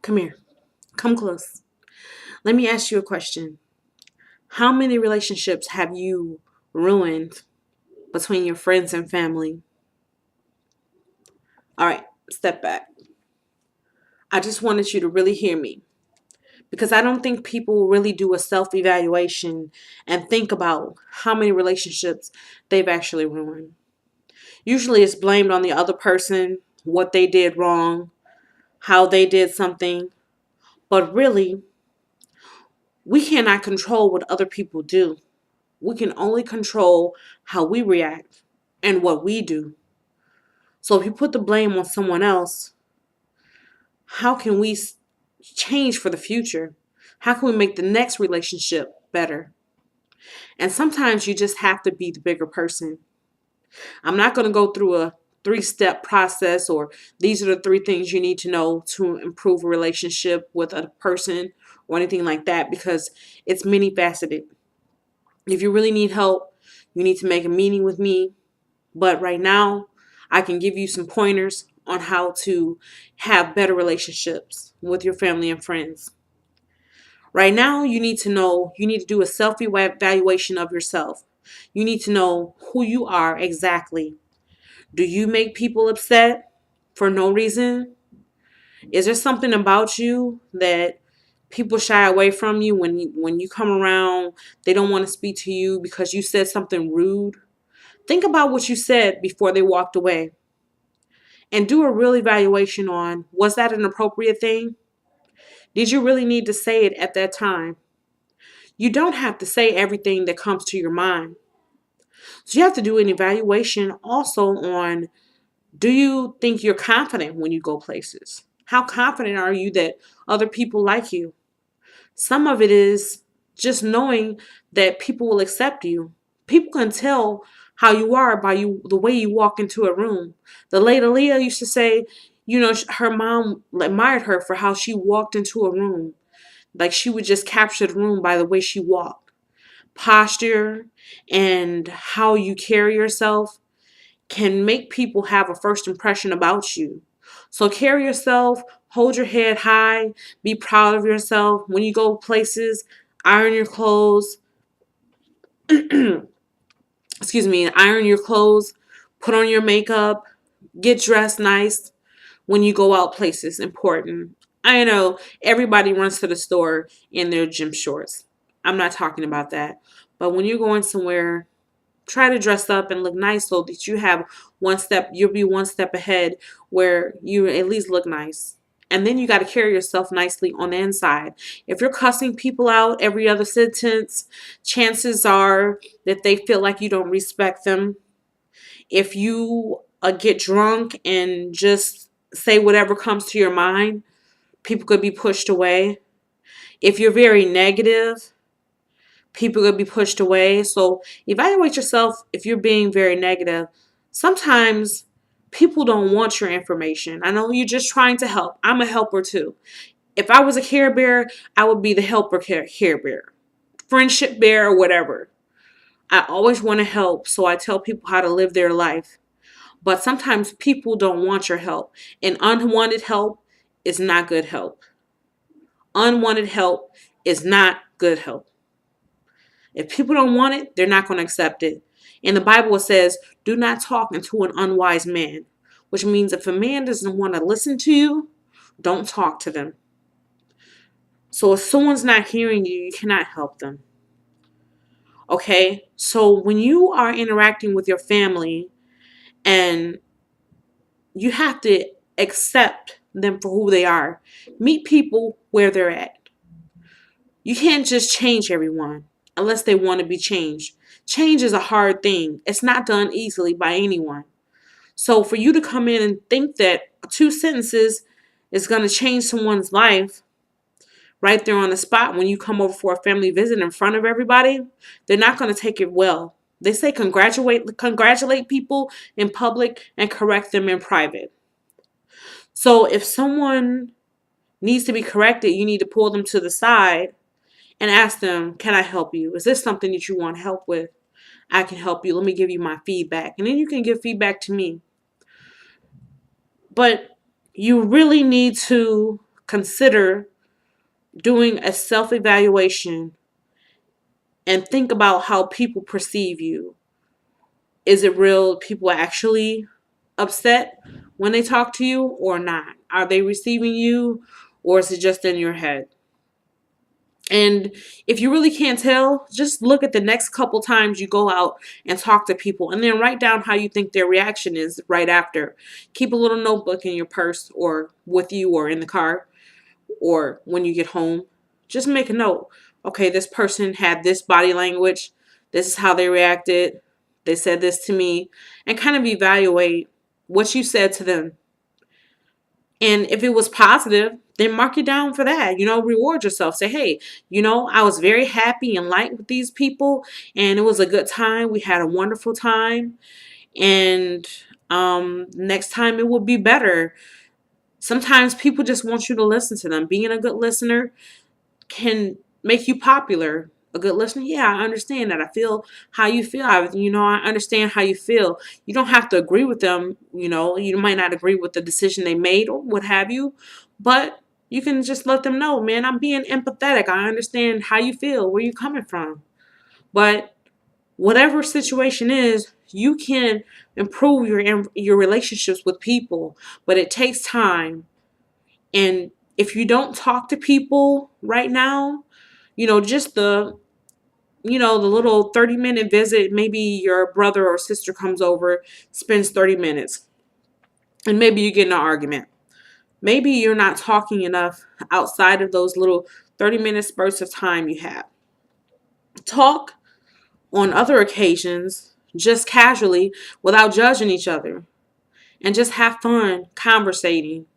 Come here. Come close. Let me ask you a question. How many relationships have you ruined between your friends and family? All right, step back. I just wanted you to really hear me because I don't think people really do a self evaluation and think about how many relationships they've actually ruined. Usually it's blamed on the other person, what they did wrong, how they did something, but really, we cannot control what other people do. We can only control how we react and what we do. So if you put the blame on someone else, how can we change for the future? How can we make the next relationship better? And sometimes you just have to be the bigger person. I'm not going to go through a three-step process or these are the three things you need to know to improve a relationship with a person or anything like that because it's many faceted. If you really need help, you need to make a meeting with me. But right now, I can give you some pointers on how to have better relationships with your family and friends. Right now, you need to do a self evaluation of yourself. You need to know who you are exactly. Do you make people upset for no reason? Is there something about you that people shy away from you when you come around, they don't want to speak to you because you said something rude? Think about what you said before they walked away and do a real evaluation on was that an appropriate thing? Did you really need to say it at that time? You don't have to say everything that comes to your mind. So you have to do an evaluation also on do you think you're confident when you go places? How confident are you that other people like you? Some of it is just knowing that people will accept you. People can tell how you are by the way you walk into a room. The lady Leah used to say, her mom admired her for how she walked into a room. Like she would just capture the room by the way she walked. Posture and how you carry yourself can make people have a first impression about you. So carry yourself, hold your head high, be proud of yourself. When you go places, iron your clothes, iron your clothes, put on your makeup, get dressed nice when you go out places. Important. I know everybody runs to the store in their gym shorts. I'm not talking about that. But when you're going somewhere, try to dress up and look nice so that you'll be one step ahead where you at least look nice. And then you got to carry yourself nicely on the inside. If you're cussing people out every other sentence, chances are that they feel like you don't respect them. If you get drunk and just say whatever comes to your mind, people could be pushed away. If you're very negative, people could be pushed away. So evaluate yourself if you're being very negative. Sometimes people don't want your information. I know you're just trying to help. I'm a helper too. If I was a care bear, I would be the helper care bear, friendship bear, or whatever. I always want to help, so I tell people how to live their life. But sometimes people don't want your help, and unwanted help is not good help. Unwanted help is not good help. If people don't want it, they're not going to accept it. In the Bible, it says, do not talk into an unwise man, which means if a man doesn't want to listen to you, don't talk to them. So if someone's not hearing you, you cannot help them. Okay? So when you are interacting with your family and you have to accept them for who they are, meet people where they're at. You can't just change everyone unless they want to be changed. Change is a hard thing. It's not done easily by anyone. So for you to come in and think that two sentences is going to change someone's life right there on the spot when you come over for a family visit in front of everybody, they're not going to take it well. They say congratulate people in public and correct them in private. So if someone needs to be corrected, you need to pull them to the side and ask them, can I help you? Is this something that you want help with? I can help you. Let me give you my feedback. And then you can give feedback to me. But you really need to consider doing a self-evaluation and think about how people perceive you. Is it real? People actually upset when they talk to you or not? Are they receiving you, or is it just in your head? And if you really can't tell, just look at the next couple times you go out and talk to people and then write down how you think their reaction is right after. Keep a little notebook in your purse or with you or in the car or when you get home. Just make a note. Okay, this person had this body language. This is how they reacted. They said this to me. And kind of evaluate what you said to them. And if it was positive, then mark it down for that. Reward yourself. Say, hey, I was very happy and light with these people, and it was a good time. We had a wonderful time. And next time it will be better. Sometimes people just want you to listen to them. Being a good listener can make you popular. A good listener, yeah, I understand that. I feel how you feel. I understand how you feel. You don't have to agree with them. You might not agree with the decision they made or what have you, but you can just let them know, man, I'm being empathetic. I understand how you feel, where you're coming from. But whatever situation is, you can improve your relationships with people, but it takes time. And if you don't talk to people right now, just the little 30-minute visit, maybe your brother or sister comes over, spends 30 minutes, and maybe you get in an argument. Maybe you're not talking enough outside of those little 30-minute spurts of time you have. Talk on other occasions, just casually, without judging each other, and just have fun conversating.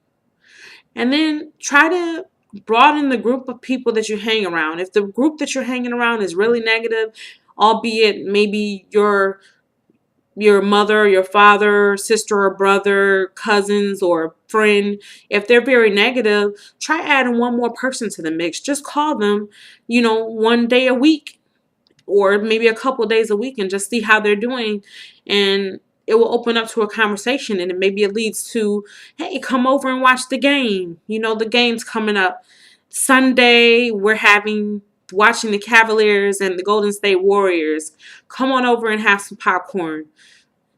And then try to broaden the group of people that you hang around. If the group that you're hanging around is really negative, albeit maybe your mother, your father, sister or brother, cousins or friend, if they're very negative, try adding one more person to the mix. Just call them, one day a week or maybe a couple days a week and just see how they're doing. And it will open up to a conversation, and maybe it leads to, hey, come over and watch the game. The game's coming up. Sunday, we're watching the Cavaliers and the Golden State Warriors. Come on over and have some popcorn.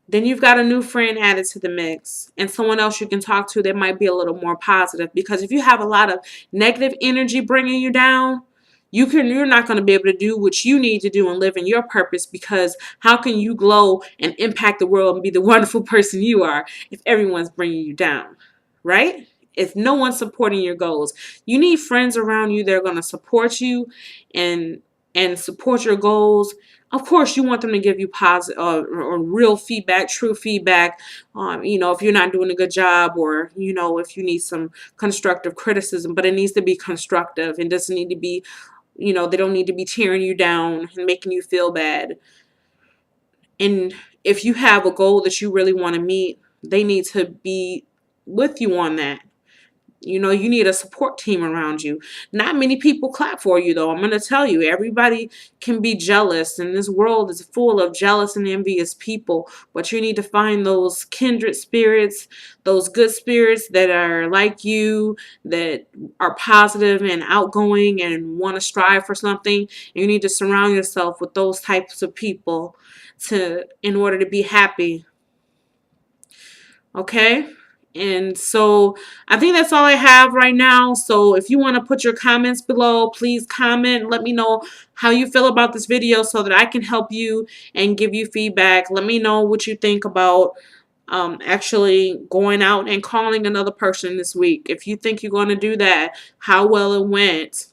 Then you've got a new friend added to the mix and someone else you can talk to that might be a little more positive. Because if you have a lot of negative energy bringing you down, you're not going to be able to do what you need to do and live in your purpose, because how can you glow and impact the world and be the wonderful person you are if everyone's bringing you down, right? If no one's supporting your goals, you need friends around you that are going to support you and support your goals. Of course, you want them to give you positive or real feedback, true feedback. If you're not doing a good job, or if you need some constructive criticism, but it needs to be constructive. It doesn't need to be, they don't need to be tearing you down and making you feel bad. And if you have a goal that you really want to meet, they need to be with you on that. You need a support team around you. Not many people clap for you, though. I'm going to tell you, everybody can be jealous, and this world is full of jealous and envious people. But you need to find those kindred spirits, those good spirits that are like you, that are positive and outgoing and want to strive for something. You need to surround yourself with those types of people in order to be happy. Okay? And so I think that's all I have right now. So if you want to put your comments below, please comment. Let me know how you feel about this video so that I can help you and give you feedback. Let me know what you think about actually going out and calling another person this week. If you think you're going to do that, how well it went.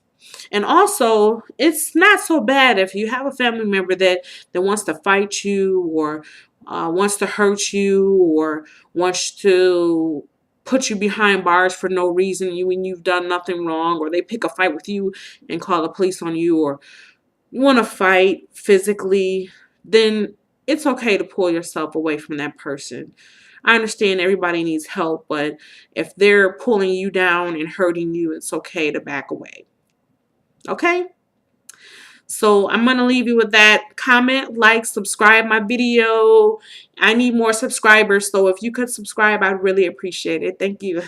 And also, it's not so bad if you have a family member that wants to fight you, or wants to hurt you, or wants to put you behind bars for no reason when you've done nothing wrong, or they pick a fight with you and call the police on you, or you want to fight physically, then it's okay to pull yourself away from that person. I understand everybody needs help, but if they're pulling you down and hurting you, it's okay to back away. Okay? So I'm going to leave you with that. Comment, like, subscribe my video. I need more subscribers, so if you could subscribe, I'd really appreciate it. Thank you.